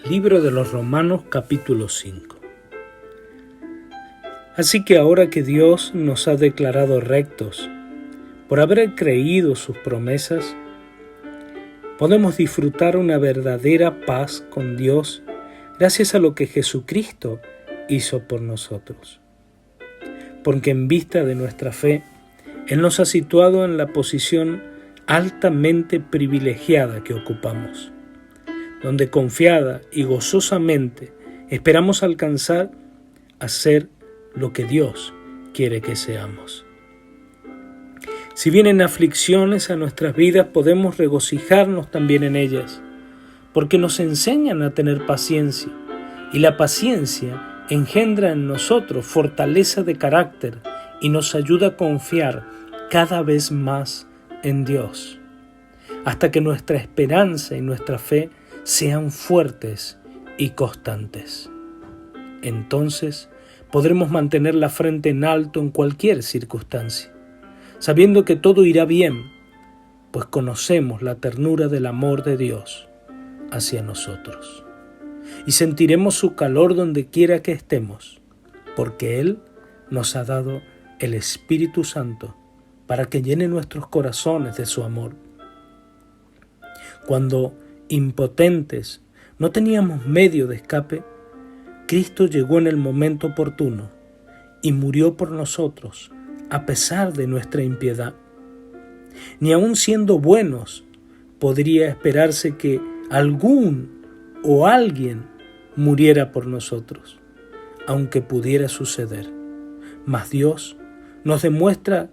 Libro de los Romanos capítulo 5. Así que ahora que Dios nos ha declarado rectos por haber creído sus promesas, podemos disfrutar una verdadera paz con Dios gracias a lo que Jesucristo hizo por nosotros. Porque en vista de nuestra fe, Él nos ha situado en la posición altamente privilegiada que ocupamos, donde confiada y gozosamente esperamos alcanzar a ser lo que Dios quiere que seamos. Si vienen aflicciones a nuestras vidas, podemos regocijarnos también en ellas, porque nos enseñan a tener paciencia, y la paciencia engendra en nosotros fortaleza de carácter y nos ayuda a confiar cada vez más en Dios, hasta que nuestra esperanza y nuestra fe sean fuertes y constantes. Entonces podremos mantener la frente en alto en cualquier circunstancia, sabiendo que todo irá bien, pues conocemos la ternura del amor de Dios hacia nosotros. Y sentiremos su calor donde quiera que estemos, porque Él nos ha dado el Espíritu Santo para que llene nuestros corazones de su amor. Cuando impotentes, no teníamos medio de escape, Cristo llegó en el momento oportuno y murió por nosotros a pesar de nuestra impiedad. Ni aun siendo buenos, podría esperarse que algún o alguien muriera por nosotros, aunque pudiera suceder. Mas Dios nos demuestra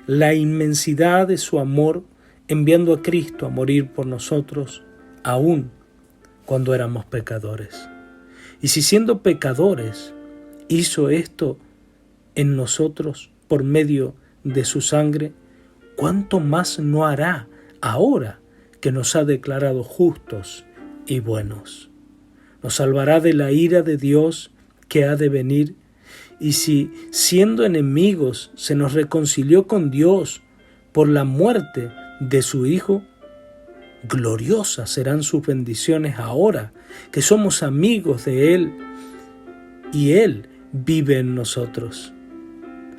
la inmensidad de su amor enviando a Cristo a morir por nosotros, aún cuando éramos pecadores. Y si siendo pecadores hizo esto en nosotros por medio de su sangre, ¿cuánto más no hará ahora que nos ha declarado justos y buenos? Nos salvará de la ira de Dios que ha de venir. Y si siendo enemigos se nos reconcilió con Dios por la muerte de su Hijo, gloriosas serán sus bendiciones ahora que somos amigos de Él y Él vive en nosotros.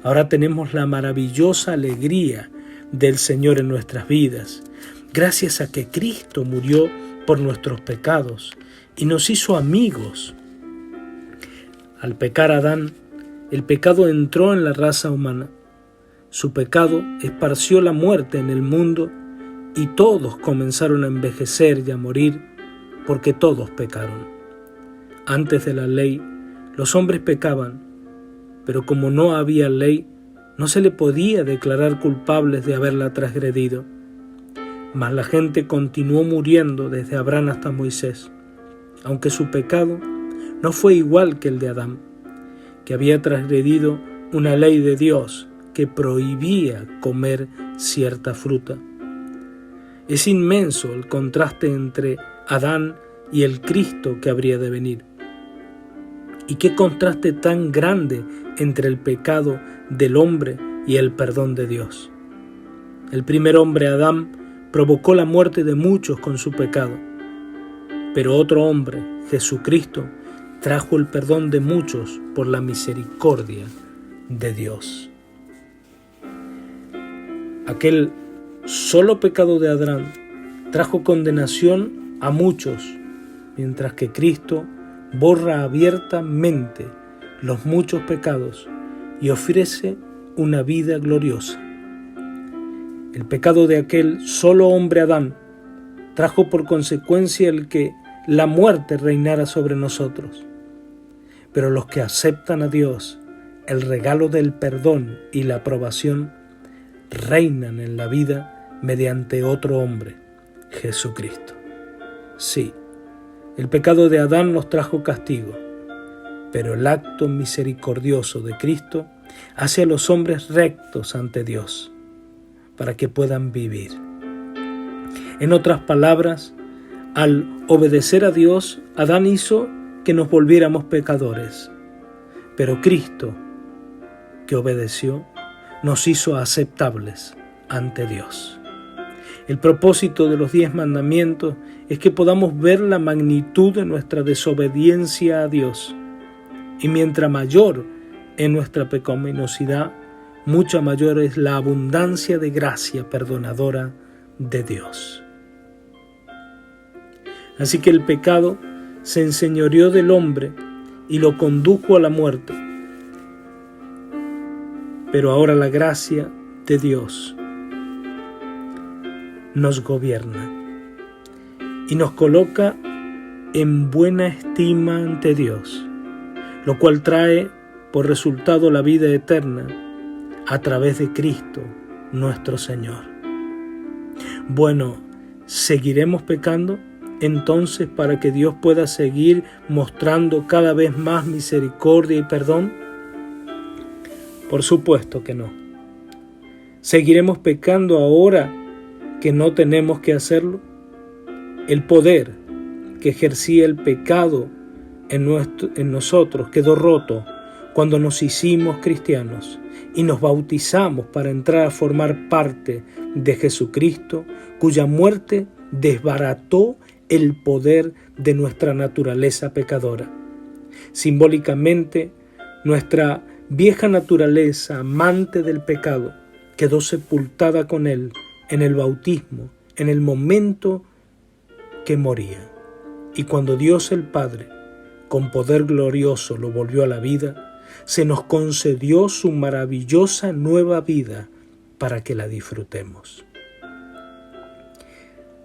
Ahora tenemos la maravillosa alegría del Señor en nuestras vidas, gracias a que Cristo murió por nuestros pecados y nos hizo amigos. Al pecar Adán, el pecado entró en la raza humana. Su pecado esparció la muerte en el mundo y todos comenzaron a envejecer y a morir porque todos pecaron. Antes de la ley, los hombres pecaban, pero como no había ley, no se le podía declarar culpables de haberla transgredido. Mas la gente continuó muriendo desde Abraham hasta Moisés, aunque su pecado no fue igual que el de Adán, que había transgredido una ley de Dios que prohibía comer cierta fruta. Es inmenso el contraste entre Adán y el Cristo que habría de venir. Y qué contraste tan grande entre el pecado del hombre y el perdón de Dios. El primer hombre, Adán, provocó la muerte de muchos con su pecado, pero otro hombre, Jesucristo, trajo el perdón de muchos por la misericordia de Dios. Aquel solo pecado de Adán trajo condenación a muchos, mientras que Cristo borra abiertamente los muchos pecados y ofrece una vida gloriosa. El pecado de aquel solo hombre Adán trajo por consecuencia el que la muerte reinara sobre nosotros. Pero los que aceptan a Dios, el regalo del perdón y la aprobación, reinan en la vida mediante otro hombre, Jesucristo. Sí, el pecado de Adán nos trajo castigo, pero el acto misericordioso de Cristo hace a los hombres rectos ante Dios, para que puedan vivir. En otras palabras, al obedecer a Dios, Adán hizo que nos volviéramos pecadores, pero Cristo, que obedeció, nos hizo aceptables ante Dios. El propósito de los 10 mandamientos es que podamos ver la magnitud de nuestra desobediencia a Dios. Y mientras mayor es nuestra pecaminosidad, mucha mayor es la abundancia de gracia perdonadora de Dios. Así que el pecado se enseñoreó del hombre y lo condujo a la muerte. Pero ahora la gracia de Dios nos gobierna y nos coloca en buena estima ante Dios, lo cual trae por resultado la vida eterna a través de Cristo nuestro Señor. Bueno, ¿seguiremos pecando entonces para que Dios pueda seguir mostrando cada vez más misericordia y perdón? Por supuesto que no. ¿Seguiremos pecando ahora que no tenemos que hacerlo? El poder que ejercía el pecado en nosotros quedó roto cuando nos hicimos cristianos y nos bautizamos para entrar a formar parte de Jesucristo, cuya muerte desbarató el poder de nuestra naturaleza pecadora. Simbólicamente, nuestra vieja naturaleza, amante del pecado, quedó sepultada con Él en el bautismo, en el momento que moría. Y cuando Dios el Padre, con poder glorioso, lo volvió a la vida, se nos concedió su maravillosa nueva vida para que la disfrutemos.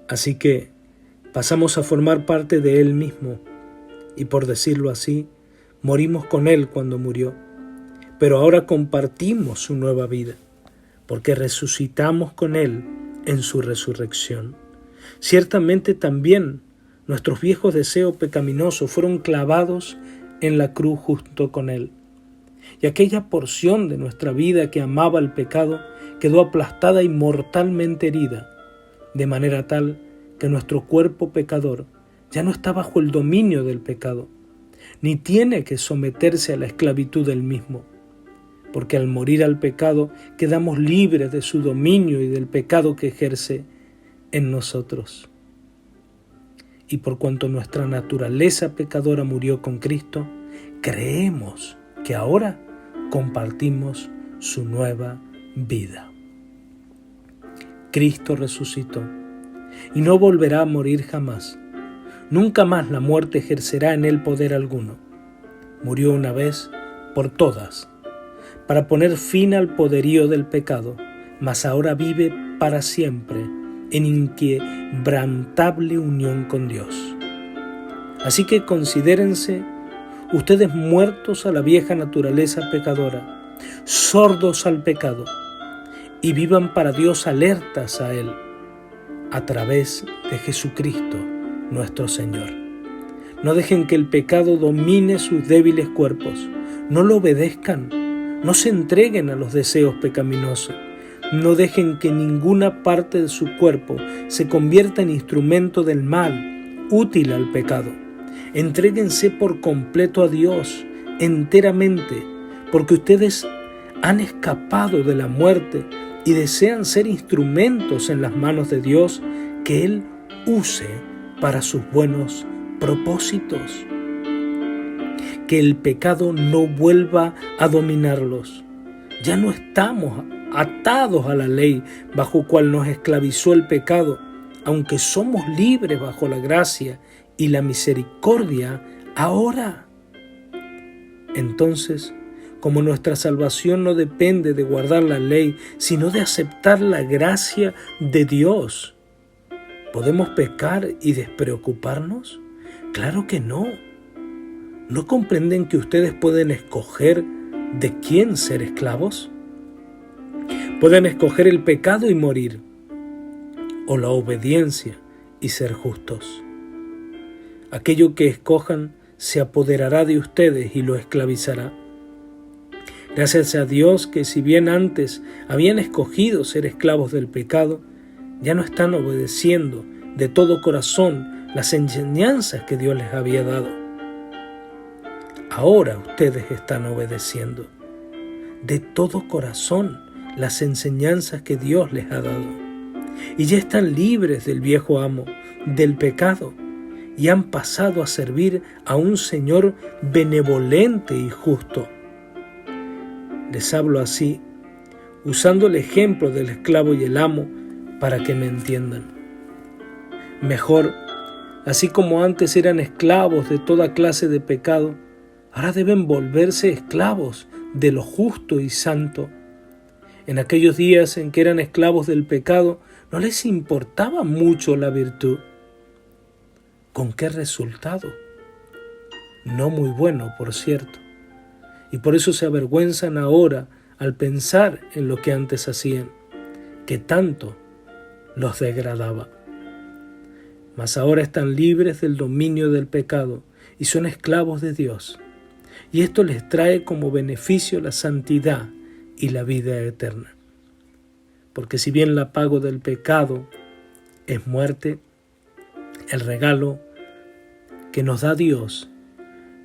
Así que pasamos a formar parte de Él mismo y, por decirlo así, morimos con Él cuando murió, pero ahora compartimos su nueva vida, porque resucitamos con Él en su resurrección. Ciertamente también nuestros viejos deseos pecaminosos fueron clavados en la cruz junto con Él, y aquella porción de nuestra vida que amaba el pecado quedó aplastada y mortalmente herida, de manera tal que nuestro cuerpo pecador ya no está bajo el dominio del pecado, ni tiene que someterse a la esclavitud del mismo, porque al morir al pecado quedamos libres de su dominio y del pecado que ejerce en nosotros. Y por cuanto nuestra naturaleza pecadora murió con Cristo, creemos que ahora compartimos su nueva vida. Cristo resucitó y no volverá a morir jamás. Nunca más la muerte ejercerá en él poder alguno. Murió una vez por todas, para poner fin al poderío del pecado, mas ahora vive para siempre en inquebrantable unión con Dios. Así que considérense ustedes muertos a la vieja naturaleza pecadora, sordos al pecado, y vivan para Dios alertas a Él, a través de Jesucristo, nuestro Señor. No dejen que el pecado domine sus débiles cuerpos, no lo obedezcan, no se entreguen a los deseos pecaminosos, no dejen que ninguna parte de su cuerpo se convierta en instrumento del mal, útil al pecado. Entréguense por completo a Dios, enteramente, porque ustedes han escapado de la muerte y desean ser instrumentos en las manos de Dios que Él use para sus buenos propósitos. Que el pecado no vuelva a dominarlos. Ya no estamos atados a la ley bajo cual nos esclavizó el pecado, aunque somos libres bajo la gracia y la misericordia ahora. Entonces, como nuestra salvación no depende de guardar la ley, sino de aceptar la gracia de Dios, ¿podemos pecar y despreocuparnos? Claro que no. ¿No comprenden que ustedes pueden escoger de quién ser esclavos? Pueden escoger el pecado y morir, o la obediencia y ser justos. Aquello que escojan se apoderará de ustedes y lo esclavizará. Gracias a Dios que si bien antes habían escogido ser esclavos del pecado, ya no están obedeciendo de todo corazón las enseñanzas que Dios les había dado. Ahora ustedes están obedeciendo de todo corazón las enseñanzas que Dios les ha dado. Y ya están libres del viejo amo, del pecado y han pasado a servir a un Señor benevolente y justo. Les hablo así, usando el ejemplo del esclavo y el amo para que me entiendan. Mejor, así como antes eran esclavos de toda clase de pecado, ahora deben volverse esclavos de lo justo y santo. En aquellos días en que eran esclavos del pecado, no les importaba mucho la virtud. ¿Con qué resultado? No muy bueno, por cierto. Y por eso se avergüenzan ahora al pensar en lo que antes hacían, que tanto los degradaba. Mas ahora están libres del dominio del pecado y son esclavos de Dios. Y esto les trae como beneficio la santidad y la vida eterna. Porque si bien la pago del pecado es muerte, el regalo que nos da Dios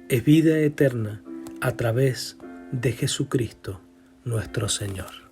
es vida eterna a través de Jesucristo, nuestro Señor.